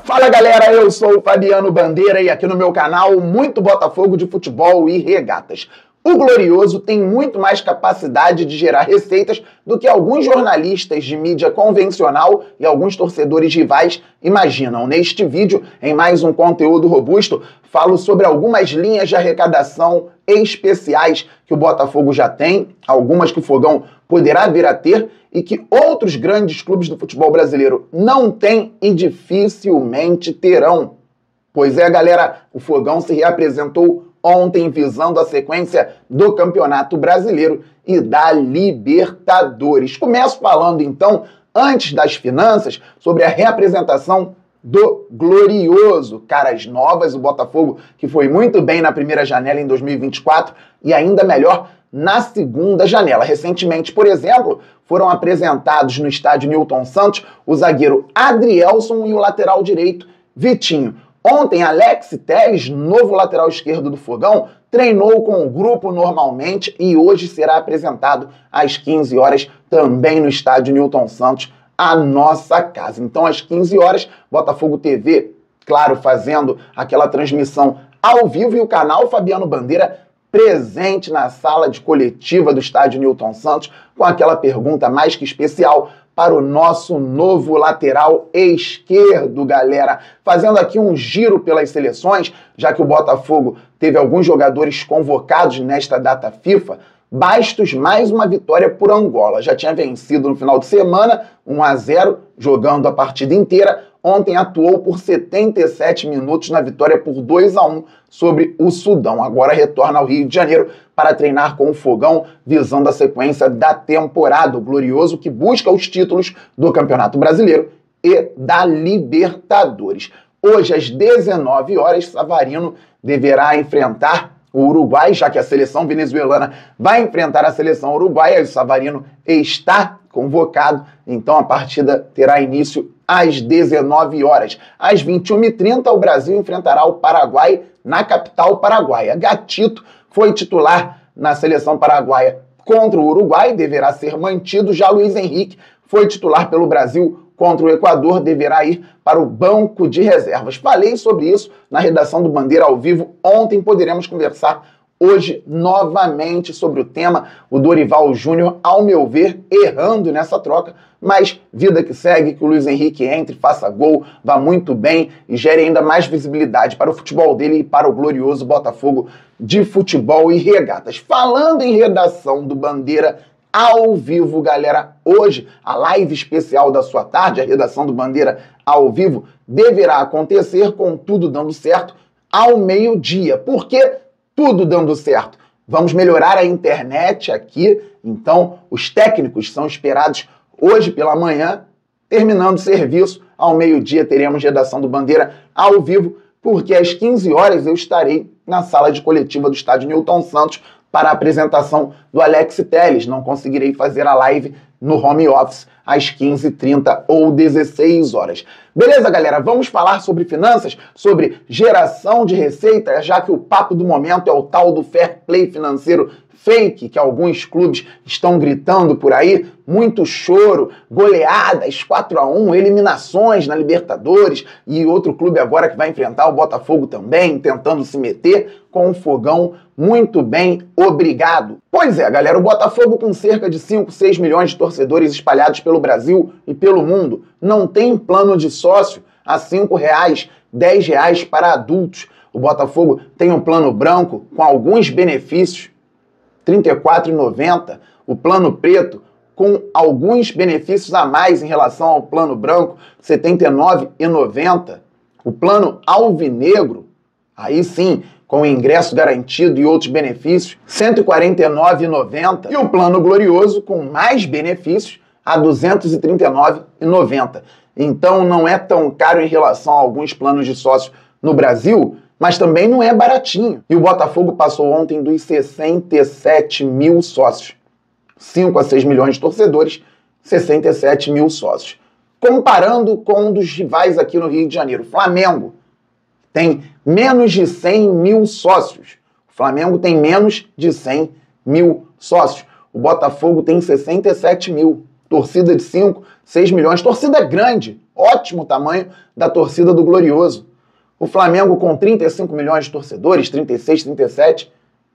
Fala galera, eu sou o Fabiano Bandeira e aqui no meu canal muito Botafogo de futebol e regatas. O Glorioso tem muito mais capacidade de gerar receitas do que alguns jornalistas de mídia convencional e alguns torcedores rivais imaginam. Neste vídeo, em mais um conteúdo robusto, falo sobre algumas linhas de arrecadação especiais que o Botafogo já tem, algumas que o Fogão poderá vir a ter e que outros grandes clubes do futebol brasileiro não têm e dificilmente terão. Pois é, galera, o Fogão se reapresentou ontem visando a sequência do Campeonato Brasileiro e da Libertadores. Começo falando, então, antes das finanças, sobre a reapresentação do Glorioso. Caras novas, o Botafogo, que foi muito bem na primeira janela em 2024 e ainda melhor na segunda janela. Recentemente, por exemplo, foram apresentados no estádio Newton Santos o zagueiro Adrielson e o lateral direito Vitinho. Ontem, Alex Telles, novo lateral esquerdo do Fogão, treinou com o grupo normalmente e hoje será apresentado às 15 horas também no estádio Newton Santos, a nossa casa. Então, às 15 horas, Botafogo TV, claro, fazendo aquela transmissão ao vivo e o canal Fabiano Bandeira presente na sala de coletiva do estádio Newton Santos com aquela pergunta mais que especial para o nosso novo lateral esquerdo, galera. Fazendo aqui um giro pelas seleções, já que o Botafogo teve alguns jogadores convocados nesta data FIFA, Bastos mais uma vitória por Angola. Já tinha vencido no final de semana, 1-0, jogando a partida inteira. Ontem atuou por 77 minutos na vitória por 2-1 sobre o Sudão. Agora retorna ao Rio de Janeiro para treinar com o Fogão, visando a sequência da temporada. O Glorioso que busca os títulos do Campeonato Brasileiro e da Libertadores. Hoje, às 19 horas, Savarino deverá enfrentar o Uruguai, já que a seleção venezuelana vai enfrentar a seleção uruguaia e o Savarino está convocado, então a partida terá início às 19 horas. Às 21h30, o Brasil enfrentará o Paraguai na capital paraguaia. Gatito foi titular na seleção paraguaia contra o Uruguai, deverá ser mantido. Já Luiz Henrique foi titular pelo Brasil contra o Equador, deverá ir para o banco de reservas. Falei sobre isso na redação do Bandeira ao vivo ontem, poderemos conversar hoje novamente sobre o tema. O Dorival Júnior, ao meu ver, errando nessa troca, mas vida que segue, que o Luiz Henrique entre, faça gol, vá muito bem e gere ainda mais visibilidade para o futebol dele e para o glorioso Botafogo de futebol e regatas. Falando em redação do Bandeira ao vivo, galera, hoje a live especial da sua tarde, a redação do Bandeira ao vivo, deverá acontecer com tudo dando certo ao meio-dia. Por quê? Tudo dando certo. Vamos melhorar a internet aqui, então os técnicos são esperados hoje pela manhã, terminando o serviço, ao meio-dia teremos redação do Bandeira ao vivo, porque às 15 horas eu estarei na sala de coletiva do estádio Newton Santos para a apresentação do Alex Telles. Não conseguirei fazer a live no home office às 15h30 ou 16 horas. Beleza, galera? Vamos falar sobre finanças, sobre geração de receita, já que o papo do momento é o tal do fair play financeiro fake, que alguns clubes estão gritando por aí. Muito choro, goleadas, 4-1, eliminações na Libertadores e outro clube agora que vai enfrentar o Botafogo também, tentando se meter com o Fogão. Muito bem, obrigado. Pois é, galera, o Botafogo com cerca de 5, 6 milhões de torcedores espalhados pelo Brasil e pelo mundo não tem plano de sócio a R$ 5, R$ 10 para adultos. O Botafogo tem um plano branco com alguns benefícios, R$ 34,90. O plano preto com alguns benefícios a mais em relação ao plano branco, R$ 79,90. O plano alvinegro, aí sim, com ingresso garantido e outros benefícios, R$ 149,90. E o plano glorioso, com mais benefícios, a R$ 239,90. Então não é tão caro em relação a alguns planos de sócio no Brasil, mas também não é baratinho. E o Botafogo passou ontem dos 67 mil sócios. 5 a 6 milhões de torcedores, 67 mil sócios. Comparando com um dos rivais aqui no Rio de Janeiro, Flamengo tem menos de 100 mil sócios. O Flamengo tem menos de 100 mil sócios. O Botafogo tem 67 mil. torcida de 5, 6 milhões, torcida grande, ótimo tamanho da torcida do Glorioso. O Flamengo com 35 milhões de torcedores, 36, 37,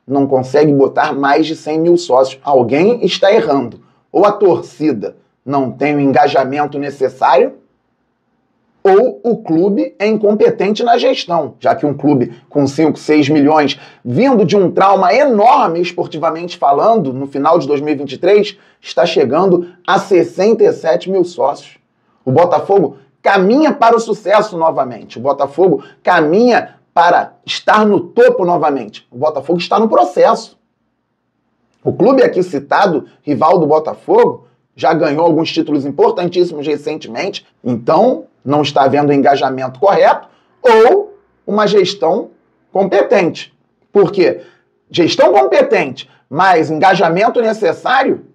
não consegue botar mais de 100 mil sócios. Alguém está errando. Ou a torcida não tem o engajamento necessário, ou o clube é incompetente na gestão, já que um clube com 5, 6 milhões, vindo de um trauma enorme esportivamente falando, no final de 2023, está chegando a 67 mil sócios. O Botafogo caminha para o sucesso novamente. O Botafogo caminha para estar no topo novamente. O Botafogo está no processo. O clube aqui citado, rival do Botafogo, já ganhou alguns títulos importantíssimos recentemente, então não está havendo o engajamento correto ou uma gestão competente. Por quê? Gestão competente, mais engajamento necessário,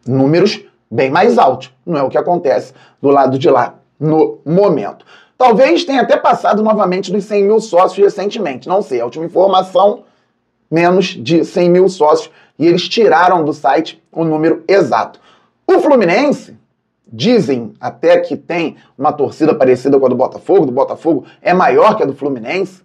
números bem mais altos. Não é o que acontece do lado de lá no momento. Talvez tenha até passado novamente dos 100 mil sócios recentemente. Não sei, a última informação, menos de 100 mil sócios. E eles tiraram do site o número exato. O Fluminense, dizem até que tem uma torcida parecida com a do Botafogo é maior que a do Fluminense,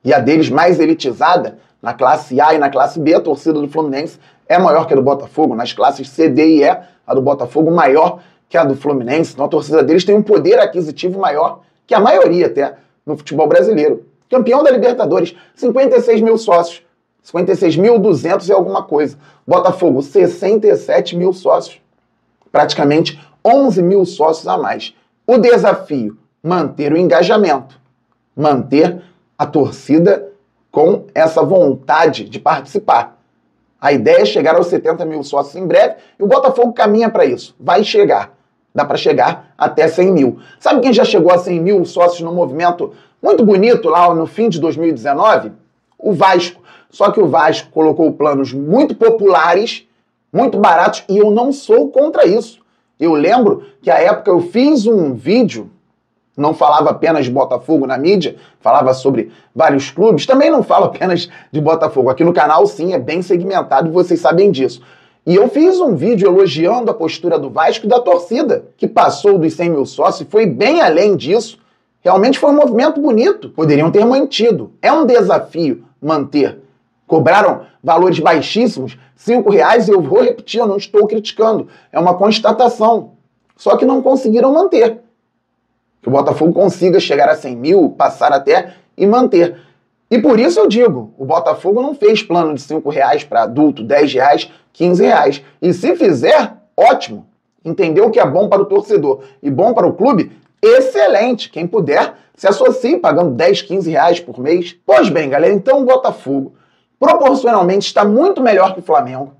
e a deles mais elitizada, na classe A e na classe B, a torcida do Fluminense é maior que a do Botafogo, nas classes C, D e E, a do Botafogo maior que a do Fluminense, então a torcida deles tem um poder aquisitivo maior que a maioria até no futebol brasileiro. Campeão da Libertadores, 56 mil sócios, 56.200 e alguma coisa. Botafogo, 67 mil sócios, praticamente 11 mil sócios a mais. O desafio, manter o engajamento, manter a torcida com essa vontade de participar. A ideia é chegar aos 70 mil sócios em breve e o Botafogo caminha para isso. Vai chegar. Dá para chegar até 100 mil. Sabe quem já chegou a 100 mil sócios num movimento muito bonito lá no fim de 2019? O Vasco. Só que o Vasco colocou planos muito populares, muito baratos, e eu não sou contra isso. Eu lembro que à época eu fiz um vídeo, não falava apenas de Botafogo na mídia, falava sobre vários clubes, também não falo apenas de Botafogo. Aqui no canal, sim, é bem segmentado e vocês sabem disso. E eu fiz um vídeo elogiando a postura do Vasco e da torcida, que passou dos 100 mil sócios e foi bem além disso. Realmente foi um movimento bonito. Poderiam ter mantido. É um desafio manter. Cobraram valores baixíssimos, R$5, e eu vou repetir, eu não estou criticando. É uma constatação. Só que não conseguiram manter. Que o Botafogo consiga chegar a 100 mil, passar até e manter. E por isso eu digo, o Botafogo não fez plano de R$5 para adulto, R$10, R$15. E se fizer, ótimo. Entendeu que é bom para o torcedor e bom para o clube? Excelente. Quem puder, se associe pagando R$10, R$15 por mês. Pois bem, galera, então o Botafogo proporcionalmente está muito melhor que o Flamengo.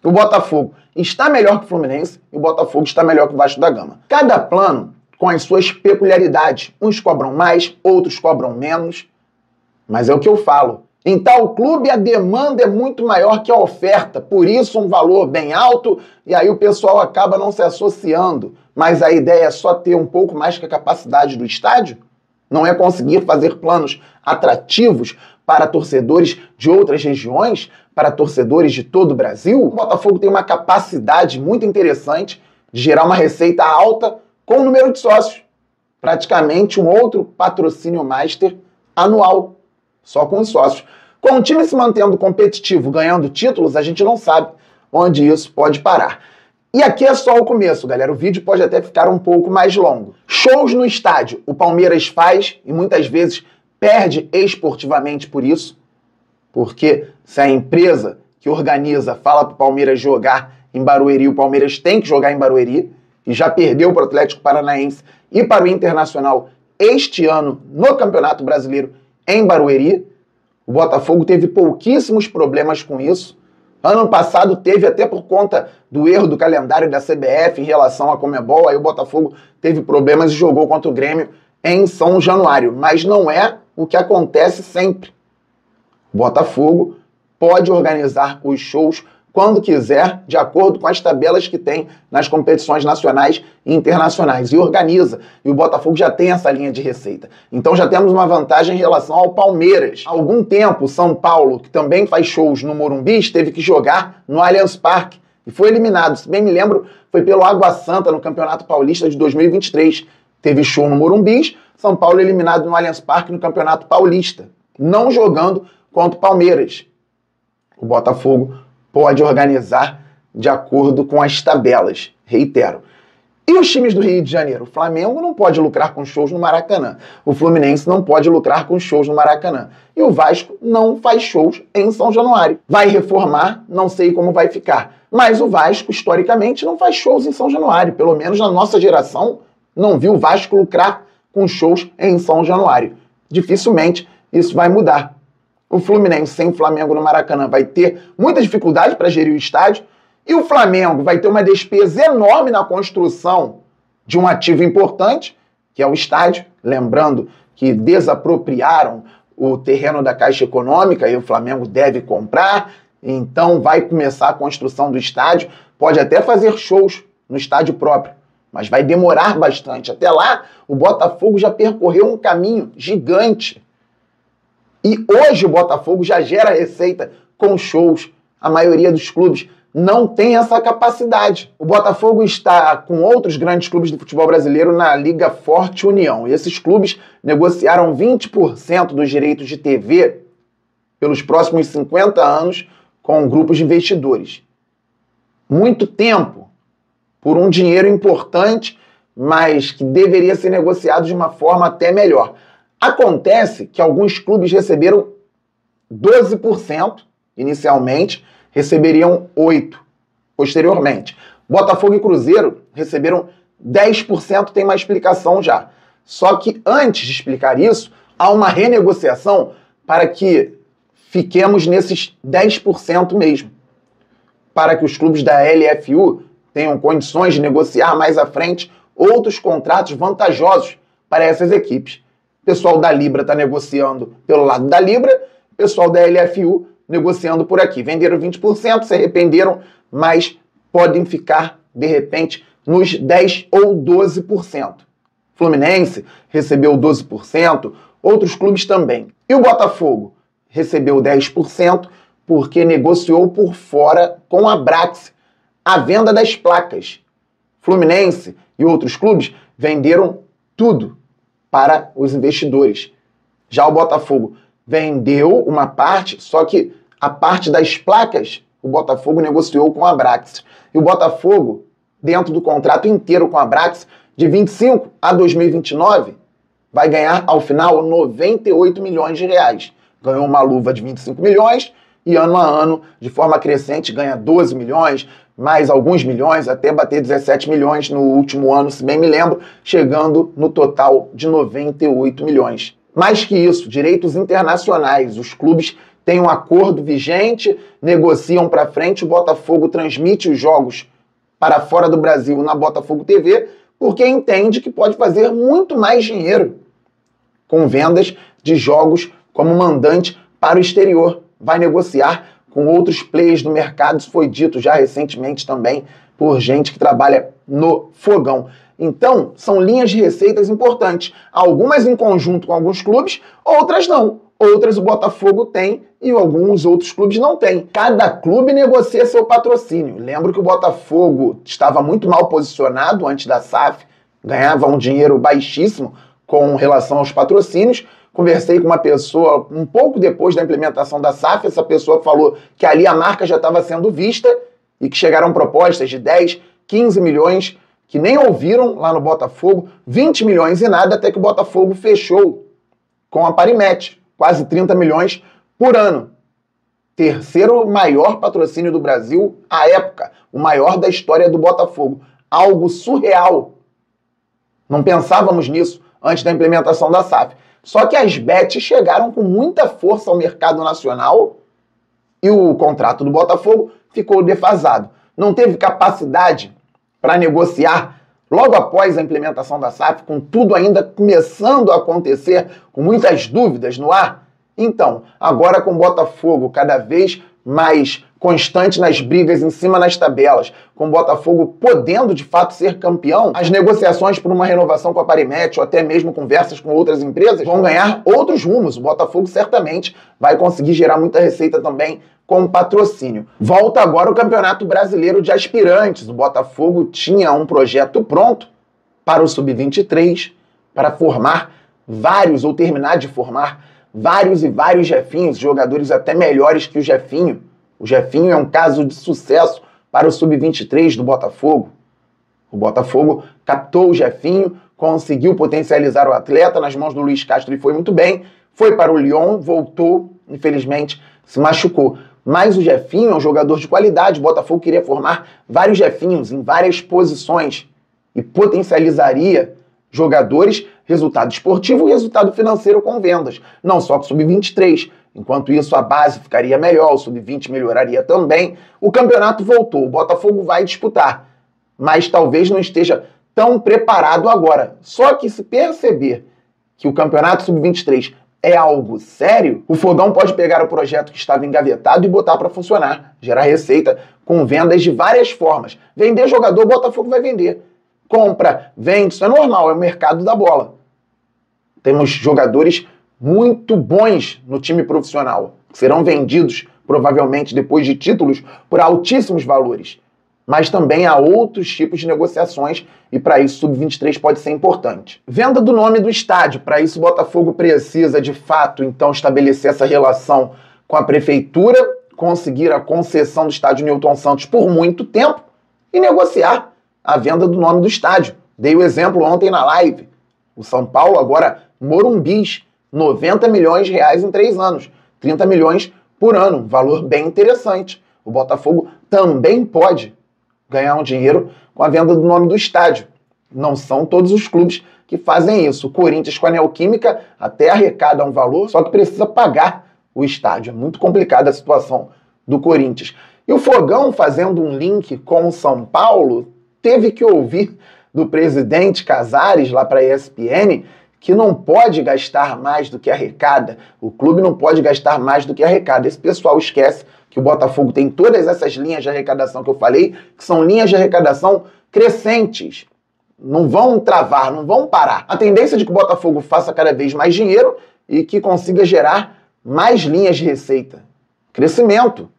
O Botafogo está melhor que o Fluminense e o Botafogo está melhor que o Vasco da Gama. Cada plano com as suas peculiaridades. Uns cobram mais, outros cobram menos. Mas é o que eu falo. Em tal clube, a demanda é muito maior que a oferta. Por isso, um valor bem alto, e aí o pessoal acaba não se associando. Mas a ideia é só ter um pouco mais que a capacidade do estádio? Não é conseguir fazer planos atrativos para torcedores de outras regiões, para torcedores de todo o Brasil? O Botafogo tem uma capacidade muito interessante de gerar uma receita alta com o número de sócios. Praticamente um outro patrocínio master anual. Só com os sócios. Com o time se mantendo competitivo, ganhando títulos, a gente não sabe onde isso pode parar. E aqui é só o começo, galera. O vídeo pode até ficar um pouco mais longo. Shows no estádio. O Palmeiras faz e muitas vezes perde esportivamente por isso. Porque se a empresa que organiza fala para o Palmeiras jogar em Barueri, o Palmeiras tem que jogar em Barueri. E já perdeu para o Atlético Paranaense e para o Internacional este ano no Campeonato Brasileiro em Barueri. O Botafogo teve pouquíssimos problemas com isso. Ano passado teve até por conta do erro do calendário da CBF em relação à Conmebol. Aí o Botafogo teve problemas e jogou contra o Grêmio em São Januário. Mas não é o que acontece sempre. O Botafogo pode organizar os shows quando quiser, de acordo com as tabelas que tem nas competições nacionais e internacionais. E organiza. E o Botafogo já tem essa linha de receita. Então já temos uma vantagem em relação ao Palmeiras. Há algum tempo, São Paulo, que também faz shows no Morumbi, teve que jogar no Allianz Parque. e foi eliminado. Se bem me lembro, foi pelo Água Santa no Campeonato Paulista de 2023. Teve show no Morumbi, São Paulo eliminado no Allianz Parque no Campeonato Paulista, não jogando contra o Palmeiras. O Botafogo pode organizar de acordo com as tabelas, reitero. E os times do Rio de Janeiro? O Flamengo não pode lucrar com shows no Maracanã. O Fluminense não pode lucrar com shows no Maracanã. E o Vasco não faz shows em São Januário. Vai reformar, não sei como vai ficar. Mas o Vasco, historicamente, não faz shows em São Januário. Pelo menos na nossa geração, não viu o Vasco lucrar com shows em São Januário. Dificilmente isso vai mudar. O Fluminense sem o Flamengo no Maracanã vai ter muita dificuldade para gerir o estádio. E o Flamengo vai ter uma despesa enorme na construção de um ativo importante, que é o estádio. Lembrando que desapropriaram o terreno da Caixa Econômica e o Flamengo deve comprar. Então vai começar a construção do estádio. Pode até fazer shows no estádio próprio, mas vai demorar bastante. Até lá, o Botafogo já percorreu um caminho gigante. E hoje o Botafogo já gera receita com shows. A maioria dos clubes não tem essa capacidade. O Botafogo está com outros grandes clubes do futebol brasileiro na Liga Forte União. E esses clubes negociaram 20% dos direitos de TV pelos próximos 50 anos com grupos de investidores. Muito tempo por um dinheiro importante, mas que deveria ser negociado de uma forma até melhor. Acontece que alguns clubes receberam 12% inicialmente, receberiam 8% posteriormente. Botafogo e Cruzeiro receberam 10%, tem uma explicação já. Só que antes de explicar isso, há uma renegociação para que fiquemos nesses 10% mesmo. Para que os clubes da LFU tenham condições de negociar mais à frente outros contratos vantajosos para essas equipes. O pessoal da Libra está negociando pelo lado da Libra, o pessoal da LFU negociando por aqui. Venderam 20%, se arrependeram, mas podem ficar, de repente, nos 10% ou 12%. Fluminense recebeu 12%, outros clubes também. E o Botafogo recebeu 10% porque negociou por fora com a Brax a venda das placas. Fluminense e outros clubes venderam tudo para os investidores. Já o Botafogo vendeu uma parte, só que a parte das placas o Botafogo negociou com a Brax. E o Botafogo, dentro do contrato inteiro com a Brax, de 25 a 2029, vai ganhar, ao final, 98 milhões de reais. Ganhou uma luva de 25 milhões e, ano a ano, de forma crescente, ganha 12 milhões, mais alguns milhões, até bater 17 milhões no último ano, se bem me lembro, chegando no total de 98 milhões. Mais que isso, direitos internacionais. Os clubes têm um acordo vigente, negociam para frente, o Botafogo transmite os jogos para fora do Brasil na Botafogo TV, porque entende que pode fazer muito mais dinheiro com vendas de jogos como mandante para o exterior. Vai negociar com outros players do mercado, isso foi dito já recentemente também por gente que trabalha no fogão. Então, são linhas de receitas importantes. Algumas em conjunto com alguns clubes, outras não. Outras o Botafogo tem e alguns outros clubes não têm. Cada clube negocia seu patrocínio. Lembro que o Botafogo estava muito mal posicionado antes da SAF, ganhava um dinheiro baixíssimo com relação aos patrocínios. Conversei com uma pessoa um pouco depois da implementação da SAF, essa pessoa falou que ali a marca já estava sendo vista e que chegaram propostas de 10, 15 milhões, que nem ouviram lá no Botafogo, 20 milhões e nada, até que o Botafogo fechou com a Parimet, quase 30 milhões por ano. Terceiro maior patrocínio do Brasil à época, o maior da história do Botafogo. Algo surreal. Não pensávamos nisso antes da implementação da SAF. Só que as bets chegaram com muita força ao mercado nacional e o contrato do Botafogo ficou defasado. Não teve capacidade para negociar logo após a implementação da SAF, com tudo ainda começando a acontecer, com muitas dúvidas no ar. Então, agora com o Botafogo cada vez mais constante nas brigas em cima nas tabelas, com o Botafogo podendo de fato ser campeão, as negociações por uma renovação com a Parimet ou até mesmo conversas com outras empresas vão ganhar outros rumos. O Botafogo certamente vai conseguir gerar muita receita também com patrocínio. Volta agora o Campeonato Brasileiro de Aspirantes. O Botafogo tinha um projeto pronto para o Sub-23, para formar vários, ou terminar de formar vários e vários Jefinhos, jogadores até melhores que o Jefinho. O Jefinho é um caso de sucesso para o Sub-23 do Botafogo. O Botafogo captou o Jefinho, conseguiu potencializar o atleta nas mãos do Luiz Castro e foi muito bem. Foi para o Lyon, voltou, infelizmente se machucou. Mas o Jefinho é um jogador de qualidade. O Botafogo queria formar vários Jefinhos em várias posições e potencializaria jogadores, resultado esportivo e resultado financeiro com vendas. Não só com o Sub-23. Enquanto isso, a base ficaria melhor, o Sub-20 melhoraria também. O campeonato voltou, o Botafogo vai disputar, mas talvez não esteja tão preparado agora. Só que se perceber que o campeonato Sub-23 é algo sério, o Fogão pode pegar o projeto que estava engavetado e botar para funcionar, gerar receita com vendas de várias formas. Vender jogador, o Botafogo vai vender. Compra, vende, isso é normal, é o mercado da bola. Temos jogadores muito bons no time profissional, que serão vendidos, provavelmente depois de títulos, por altíssimos valores. Mas também há outros tipos de negociações e para isso o Sub-23 pode ser importante. Venda do nome do estádio. Para isso o Botafogo precisa, de fato, então estabelecer essa relação com a prefeitura, conseguir a concessão do estádio Newton Santos por muito tempo e negociar a venda do nome do estádio. Dei o exemplo ontem na live. O São Paulo agora Morumbis, 90 milhões de reais em 3 anos, 30 milhões por ano, um valor bem interessante. O Botafogo também pode ganhar um dinheiro com a venda do nome do estádio. Não são todos os clubes que fazem isso. O Corinthians com a Neoquímica até arrecada um valor, só que precisa pagar o estádio. É muito complicada a situação do Corinthians. E o Fogão, fazendo um link com o São Paulo, teve que ouvir do presidente Casares, lá para a ESPN, que não pode gastar mais do que arrecada. O clube não pode gastar mais do que arrecada. Esse pessoal esquece que o Botafogo tem todas essas linhas de arrecadação que eu falei, que são linhas de arrecadação crescentes. Não vão travar, não vão parar. A tendência de que o Botafogo faça cada vez mais dinheiro e que consiga gerar mais linhas de receita. Crescimento.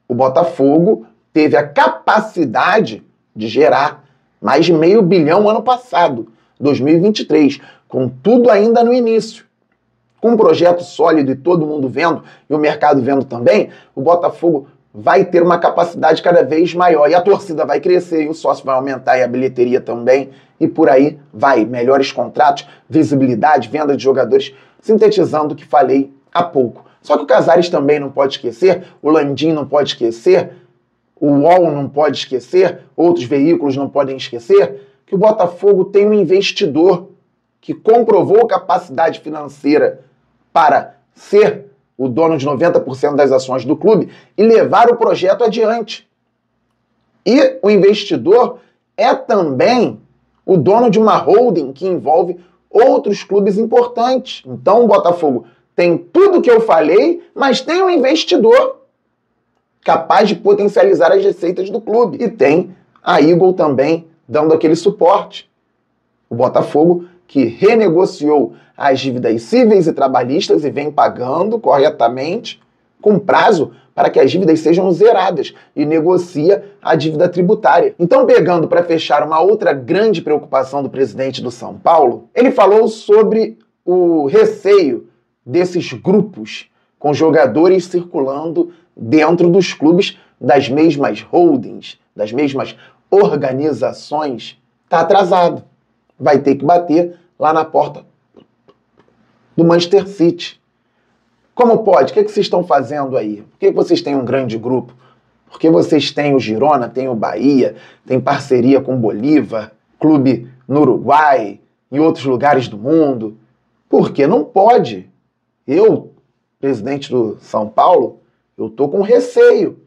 O Botafogo teve a capacidade de gerar mais de R$500 milhão ano passado, 2023, com tudo ainda no início. Com um projeto sólido e todo mundo vendo, e o mercado vendo também, o Botafogo vai ter uma capacidade cada vez maior. E a torcida vai crescer, e o sócio vai aumentar, e a bilheteria também, e por aí vai. Melhores contratos, visibilidade, venda de jogadores, sintetizando o que falei há pouco. Só que o Casares também não pode esquecer, o Landim não pode esquecer, o UOL não pode esquecer, outros veículos não podem esquecer, que o Botafogo tem um investidor que comprovou capacidade financeira para ser o dono de 90% das ações do clube e levar o projeto adiante. E o investidor é também o dono de uma holding que envolve outros clubes importantes. Então o Botafogo tem tudo que eu falei, mas tem um investidor capaz de potencializar as receitas do clube. E tem a Eagle também dando aquele suporte. O Botafogo que renegociou as dívidas cíveis e trabalhistas e vem pagando corretamente, com prazo para que as dívidas sejam zeradas, e negocia a dívida tributária. Então, pegando para fechar uma outra grande preocupação do presidente do São Paulo, ele falou sobre o receio desses grupos com jogadores circulando dentro dos clubes das mesmas holdings, das mesmas organizações. Está atrasado. Vai ter que bater lá na porta do Manchester City. Como pode? O que vocês estão fazendo aí? Por que vocês têm um grande grupo? Porque vocês têm o Girona, tem o Bahia, tem parceria com o Bolívar, clube no Uruguai, em outros lugares do mundo. Por que não pode? Eu, presidente do São Paulo, eu estou com receio.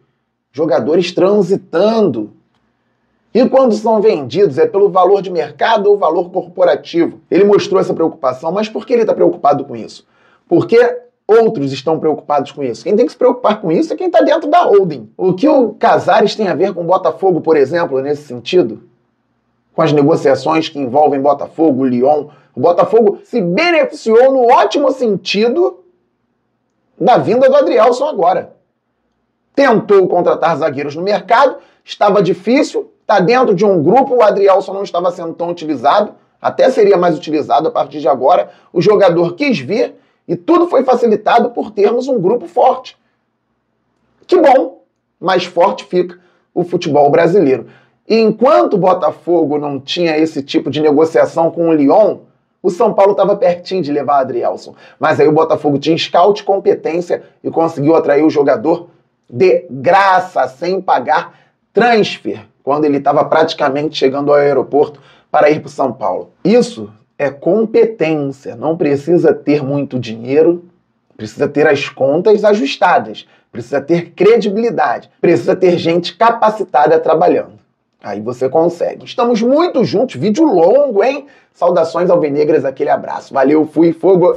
Jogadores transitando. E quando são vendidos, é pelo valor de mercado ou valor corporativo? Ele mostrou essa preocupação, mas por que ele está preocupado com isso? Porque outros estão preocupados com isso. Quem tem que se preocupar com isso é quem está dentro da holding. O que o Casares tem a ver com o Botafogo, por exemplo, nesse sentido? Com as negociações que envolvem Botafogo, Lyon. O Botafogo se beneficiou no ótimo sentido da vinda do Adrielson agora. Tentou contratar zagueiros no mercado, estava difícil, está dentro de um grupo, o Adrielson não estava sendo tão utilizado, até seria mais utilizado a partir de agora. O jogador quis vir e tudo foi facilitado por termos um grupo forte. Que bom, mais forte fica o futebol brasileiro. E enquanto o Botafogo não tinha esse tipo de negociação com o Lyon, o São Paulo estava pertinho de levar Adrielson. Mas aí o Botafogo tinha scout, competência e conseguiu atrair o jogador de graça, sem pagar transfer, quando ele estava praticamente chegando ao aeroporto para ir para o São Paulo. Isso é competência, não precisa ter muito dinheiro, precisa ter as contas ajustadas, precisa ter credibilidade, precisa ter gente capacitada trabalhando. Aí você consegue. Estamos muito juntos, vídeo longo, hein? Saudações alvinegras, aquele abraço. Valeu, fui, fogo!